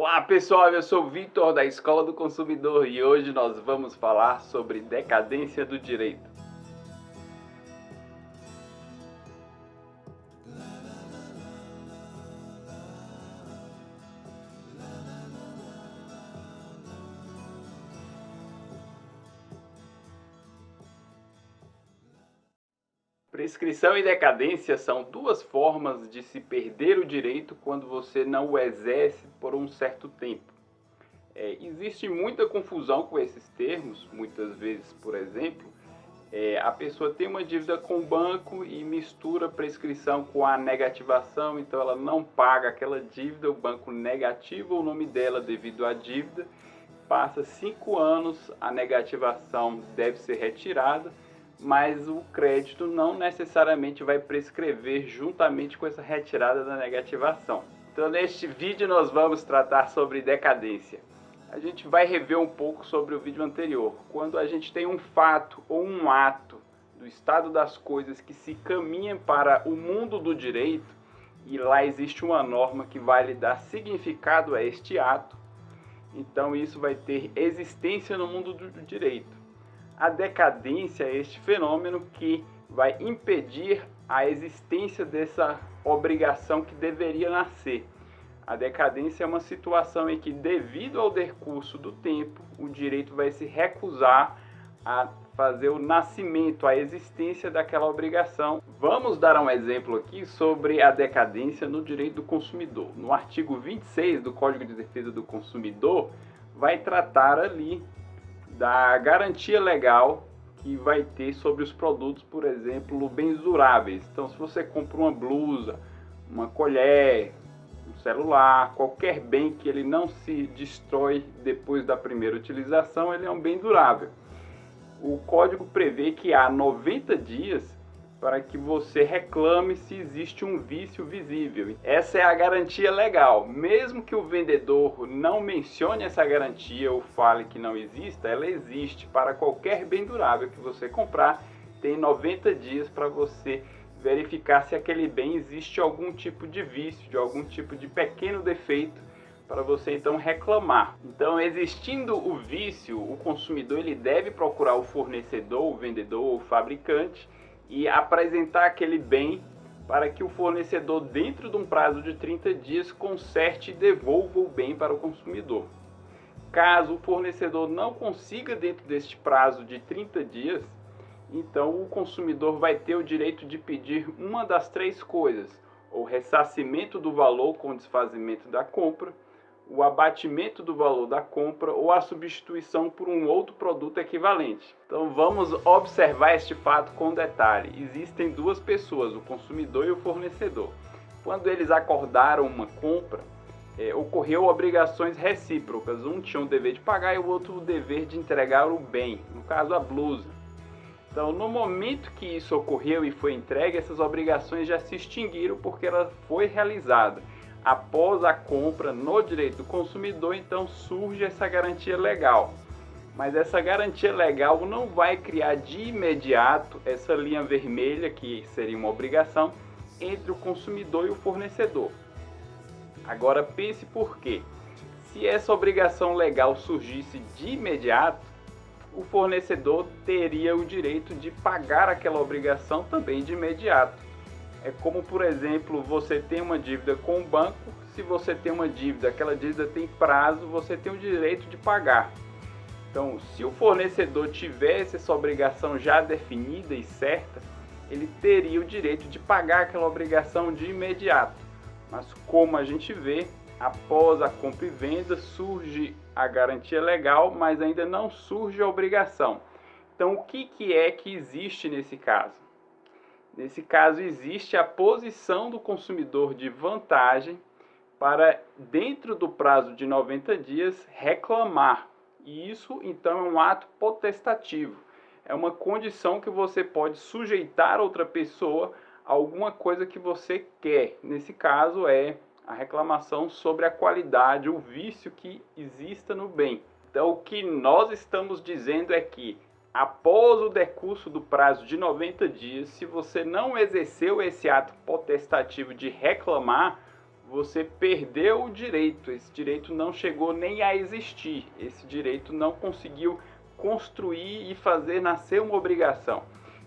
Olá pessoal, eu sou o Vitor da Escola do Consumidor e hoje nós vamos falar sobre decadência do direito. Prescrição e decadência são duas formas de se perder o direito quando você não o exerce por um certo tempo. Existe muita confusão com esses termos, muitas vezes, por exemplo, a pessoa tem uma dívida com o banco e mistura prescrição com a negativação, então ela não paga aquela dívida, o banco negativa o nome dela devido à dívida, passa 5 anos, a negativação deve ser retirada, mas o crédito não necessariamente vai prescrever juntamente com essa retirada da negativação. Então neste vídeo nós vamos tratar sobre decadência. A gente vai rever um pouco sobre o vídeo anterior. Quando a gente tem um fato ou um ato do estado das coisas que se caminha para o mundo do direito, e lá existe uma norma que vai lhe dar significado a este ato, então isso vai ter existência no mundo do direito. A decadência é este fenômeno que vai impedir a existência dessa obrigação que deveria nascer. A decadência é uma situação em que, devido ao decurso do tempo, o direito vai se recusar a fazer o nascimento, a existência daquela obrigação. Vamos dar um exemplo aqui sobre a decadência no direito do consumidor. No artigo 26 do Código de Defesa do Consumidor, vai tratar ali da garantia legal que vai ter sobre os produtos, por exemplo, bens duráveis. Então, se você compra uma blusa, uma colher, um celular, qualquer bem que ele não se destrói depois da primeira utilização, ele é um bem durável. O código prevê que há 90 dias para que você reclame se existe um vício visível. Essa é a garantia legal. Mesmo que o vendedor não mencione essa garantia ou fale que não exista, ela existe para qualquer bem durável que você comprar. Tem 90 dias para você verificar se aquele bem existe algum tipo de vício, de algum tipo de pequeno defeito, para você então reclamar. Então, existindo o vício, o consumidor ele deve procurar o fornecedor, o vendedor ou o fabricante e apresentar aquele bem para que o fornecedor, dentro de um prazo de 30 dias, conserte e devolva o bem para o consumidor. Caso o fornecedor não consiga dentro deste prazo de 30 dias, então o consumidor vai ter o direito de pedir uma das três coisas: o ressarcimento do valor com o desfazimento da compra, o abatimento do valor da compra ou a substituição por um outro produto equivalente. Então vamos observar este fato com detalhe. Existem duas pessoas, o consumidor e o fornecedor. Quando eles acordaram uma compra, ocorreu obrigações recíprocas. Um tinha o dever de pagar e o outro o dever de entregar o bem, no caso a blusa. Então, no momento que isso ocorreu e foi entregue, essas obrigações já se extinguiram porque ela foi realizada. Após a compra no direito do consumidor, então surge essa garantia legal. Mas essa garantia legal não vai criar de imediato essa linha vermelha, que seria uma obrigação, entre o consumidor e o fornecedor. Agora pense por quê. Se essa obrigação legal surgisse de imediato, o fornecedor teria o direito de pagar aquela obrigação também de imediato. É como, por exemplo, você tem uma dívida com o banco, se você tem uma dívida, aquela dívida tem prazo, você tem o direito de pagar. Então, se o fornecedor tivesse essa obrigação já definida e certa, ele teria o direito de pagar aquela obrigação de imediato. Mas como a gente vê, após a compra e venda surge a garantia legal, mas ainda não surge a obrigação. Então, o que é que existe nesse caso? Nesse caso, existe a posição do consumidor de vantagem para, dentro do prazo de 90 dias, reclamar. E isso, então, é um ato potestativo. É uma condição que você pode sujeitar outra pessoa a alguma coisa que você quer. Nesse caso, é a reclamação sobre a qualidade, o vício que exista no bem. Então, o que nós estamos dizendo é que, após o decurso do prazo de 90 dias, se você não exerceu esse ato potestativo de reclamar, você perdeu o direito, esse direito não chegou nem a existir, esse direito não conseguiu construir e fazer nascer uma obrigação.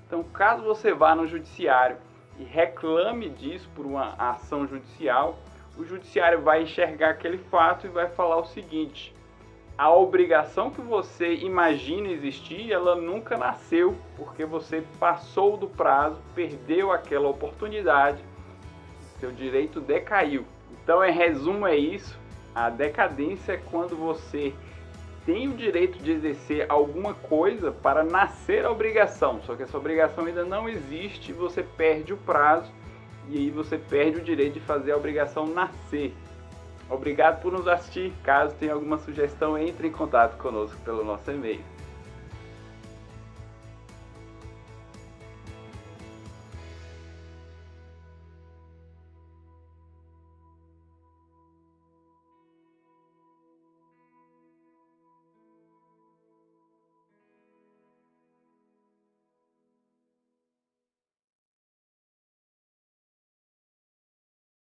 Então, caso você vá no judiciário e reclame disso por uma ação judicial, o judiciário vai enxergar aquele fato e vai falar o seguinte: a obrigação que você imagina existir, ela nunca nasceu, porque você passou do prazo, perdeu aquela oportunidade, seu direito decaiu. Então, em resumo, é isso. A decadência é quando você tem o direito de exercer alguma coisa para nascer a obrigação, só que essa obrigação ainda não existe, você perde o prazo e aí você perde o direito de fazer a obrigação nascer. Obrigado por nos assistir. Caso tenha alguma sugestão, entre em contato conosco pelo nosso e-mail.